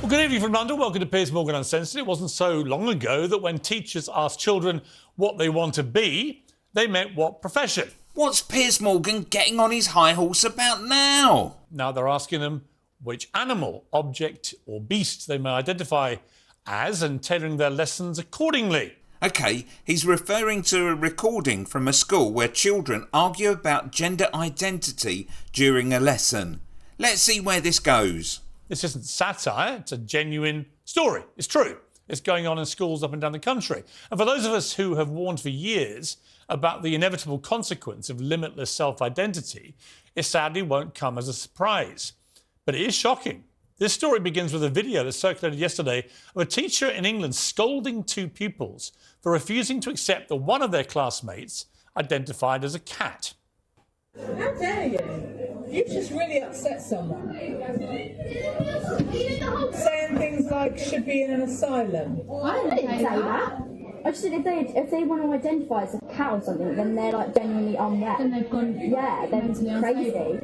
Well, good evening from London. Welcome to Piers Morgan Uncensored. It wasn't so long ago that when teachers asked children what they want to be, they meant what profession. What's Piers Morgan getting on his high horse about now? Now they're asking them which animal, object or beast they may identify as and tailoring their lessons accordingly. OK, he's referring to a recording from a school where children argue about gender identity during a lesson. Let's see where this goes. This isn't satire, it's a genuine story. It's true. It's going on in schools up and down the country. And for those of us who have warned for years about the inevitable consequence of limitless self-identity, it sadly won't come as a surprise. But it is shocking. This story begins with a video that circulated yesterday of a teacher in England scolding two pupils for refusing to accept that one of their classmates identified as a cat. How dare you? You've just really upset someone. Saying things like, should be in an asylum. I didn't say that. I just said if they want to identify as a cat or something, then they're like genuinely unwell. Then they've gone. Yeah, they're crazy.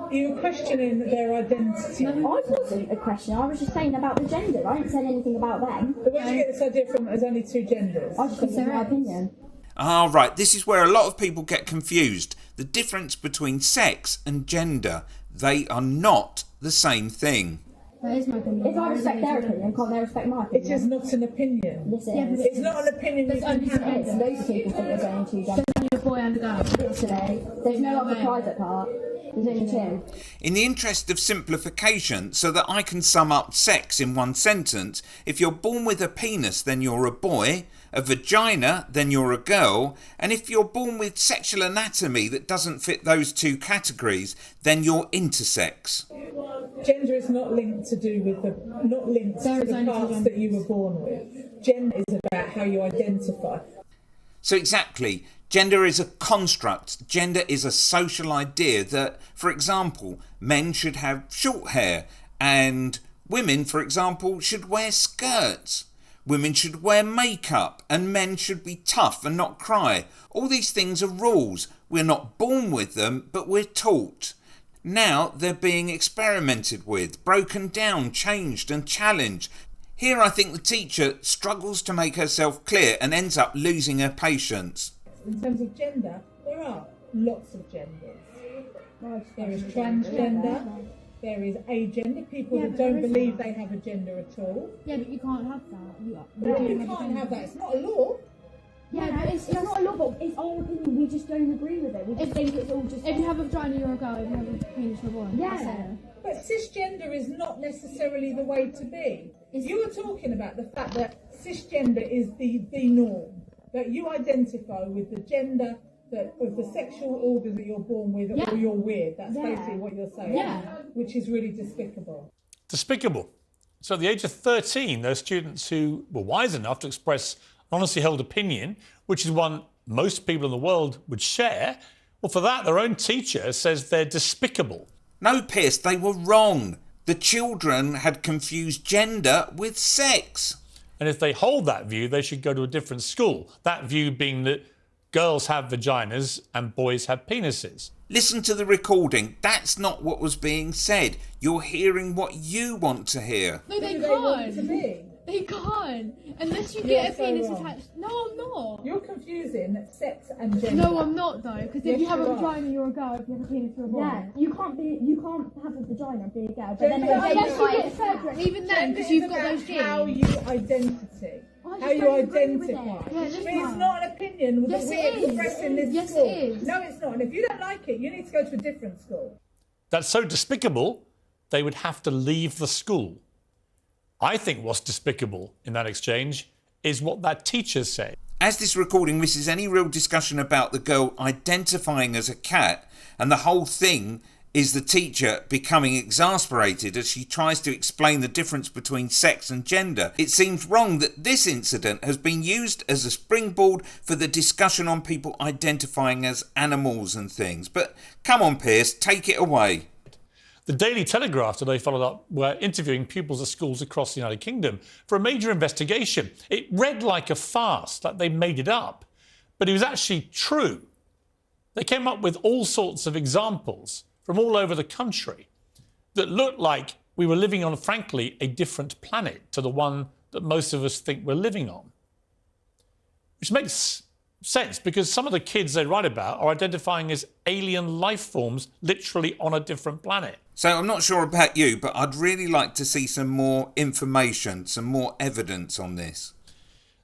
You were questioning their identity. I wasn't a question. I was just saying about the gender. I didn't say anything about them. But where did you get this idea from? There's only two genders. I just think it's my opinion. Ah, right, this is where a lot of people get confused. The difference between sex and gender. They are not the same thing. That is my opinion. If I respect their opinion, can't they respect my opinion? It is not an opinion. Yes, it Yeah, is. but It's not an opinion you can have. Loads of people think there's only two genders. There's only a boy and a girl. Today, there's no other private part. There's only two. In the interest of simplification, so that I can sum up sex in one sentence, if you're born with a penis, then you're a boy, a vagina, then you're a girl, and if you're born with sexual anatomy that doesn't fit those two categories, then you're intersex. Gender is not linked to the parts that you were born with. Gender is about how you identify. So exactly, gender is a construct. Gender is a social idea that, for example, men should have short hair and women, for example, should wear skirts. Women should wear makeup and men should be tough and not cry. All these things are rules. We're not born with them, but we're taught. Now they're being experimented with, broken down, changed and challenged. Here I think the teacher struggles to make herself clear and ends up losing her patience. In terms of gender, there are lots of genders. There is transgender, there is agender, people that don't believe they have a gender at all. Yeah, but you can't have that. You can't have that, it's not a law. Yeah, but it's not a law, but it's our opinion. We just don't agree with it. We just think it's all just. If you have a vagina, you're a girl. If you have a penis, you're a boy. Yeah. But cisgender is not necessarily the way to be. You were talking about the fact that cisgender is the norm, that you identify with the gender of the sexual organ that you're born with, or you're weird. That's basically what you're saying, which is really despicable. Despicable. So at the age of 13, those students who were wise enough to express an honestly held opinion, which is one most people in the world would share, well, for that, their own teacher says they're despicable. No, Piers, they were wrong. The children had confused gender with sex. And if they hold that view, they should go to a different school. That view being that girls have vaginas and boys have penises. Listen to the recording. That's not what was being said. You're hearing what you want to hear. No, they want to can't. be? They can't. Unless you get a so penis wrong. attached. No, I'm not. You're confusing sex and gender. No, I'm not though. Because if Yes, you have a you are. vagina, you're a girl. If you have a penis, you're a boy. Yeah, you can't have a vagina and be a girl, but then Gender Unless you identify get as a cat. surgery, even then, Gender because is you've got about those genes. how you identity. I just How you don't agree with identify. it. Yeah, But just it's fine. not an opinion Yes, that it we is. express in this Yes, school. it is. No, it's not. And if you don't like it, you need to go to a different school. That's so despicable, they would have to leave the school. I think what's despicable in that exchange is what that teacher said. As this recording misses any real discussion about the girl identifying as a cat, and the whole thing is the teacher becoming exasperated as she tries to explain the difference between sex and gender, it seems wrong that this incident has been used as a springboard for the discussion on people identifying as animals and things. But come on, Piers, take it away. The Daily Telegraph today followed up, were interviewing pupils at schools across the United Kingdom for a major investigation. It read like a farce, like they made it up, but it was actually true. They came up with all sorts of examples from all over the country that looked like we were living on, frankly, a different planet to the one that most of us think we're living on. Which makes sense because some of the kids they write about are identifying as alien life forms literally on a different planet. So I'm not sure about you, but I'd really like to see some more information, some more evidence on this.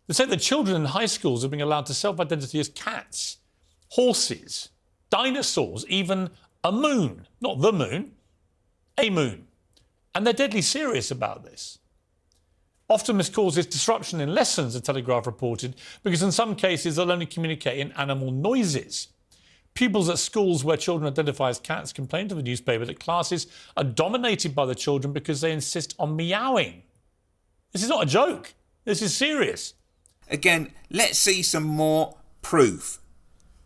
They say that children in high schools are being allowed to self-identity as cats, horses, dinosaurs, even a moon. Not the moon, a moon. And they're deadly serious about this. Often this causes disruption in lessons, the Telegraph reported, because in some cases they'll only communicate in animal noises. Pupils at schools where children identify as cats complain to the newspaper that classes are dominated by the children because they insist on meowing. This is not a joke. This is serious. Again, let's see some more proof.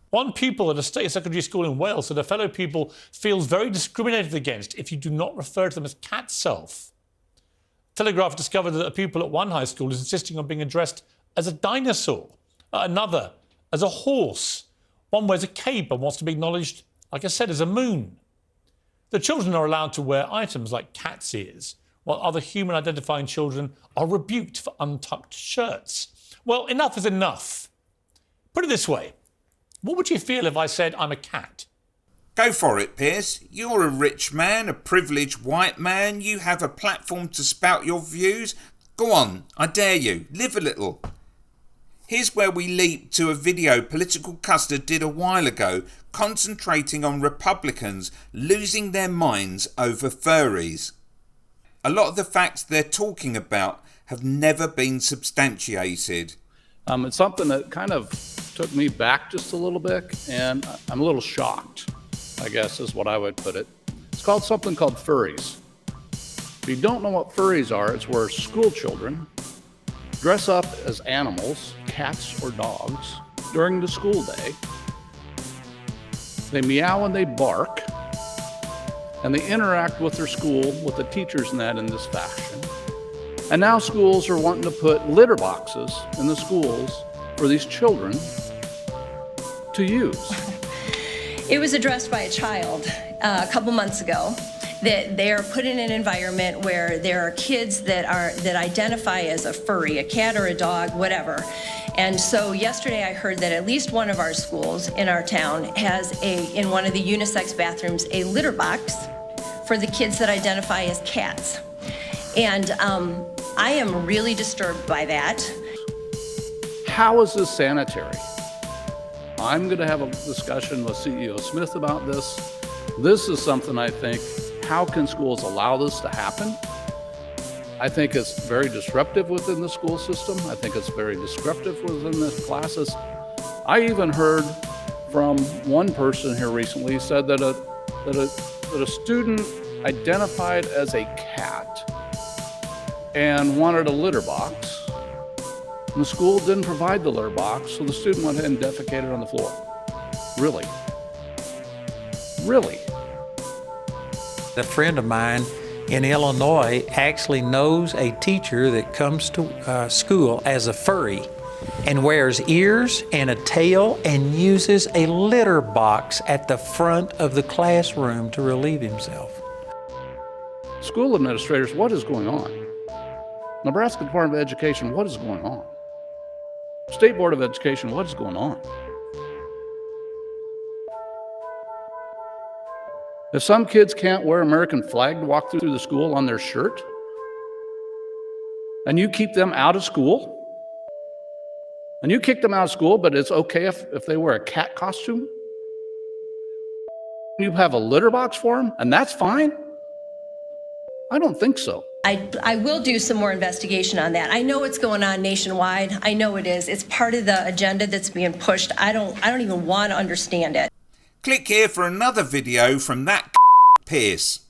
One pupil at a state secondary school in Wales said a fellow pupil feels very discriminated against if you do not refer to them as cat self. Telegraph discovered that a pupil at one high school is insisting on being addressed as a dinosaur, at another as a horse. One wears a cape and wants to be acknowledged, like I said, as a moon. The children are allowed to wear items like cat's ears, while other human-identifying children are rebuked for untucked shirts. Well, enough is enough. Put it this way. What would you feel if I said I'm a cat? Go for it, Piers. You're a rich man, a privileged white man. You have a platform to spout your views. Go on, I dare you. Live a little. Here's where we leap to a video Political Custard did a while ago, concentrating on Republicans losing their minds over furries. A lot of the facts they're talking about have never been substantiated. It's something that kind of took me back just a little bit, and I'm a little shocked, I guess is what I would put it. It's called something called furries. If you don't know what furries are, it's where school children dress up as animals, cats or dogs, during the school day. They meow and they bark, and they interact with their school, with the teachers and that in this fashion. And now schools are wanting to put litter boxes in the schools for these children to use. It was addressed by a child a couple months ago that they are put in an environment where there are kids that identify as a furry, a cat or a dog, whatever. And so yesterday I heard that at least one of our schools in our town has in one of the unisex bathrooms, a litter box for the kids that identify as cats. And I am really disturbed by that. How is this sanitary? I'm going to have a discussion with CEO Smith about this. This is something I think, how can schools allow this to happen? I think it's very disruptive within the school system. I think it's very disruptive within the classes. I even heard from one person here recently who said that a student identified as a cat and wanted a litter box. And the school didn't provide the litter box, so the student went ahead and defecated on the floor. Really? Really? A friend of mine in Illinois actually knows a teacher that comes to school as a furry and wears ears and a tail and uses a litter box at the front of the classroom to relieve himself. School administrators, what is going on? Nebraska Department of Education, what is going on? State Board of Education, what is going on? If some kids can't wear American flag to walk through the school on their shirt, and you keep them out of school, and you kick them out of school, but it's okay if they wear a cat costume, you have a litter box for them, and that's fine? I don't think so. I will do some more investigation on that. I know what's going on nationwide. I know it is. It's part of the agenda that's being pushed. I don't even want to understand it. Click here for another video from that Piers.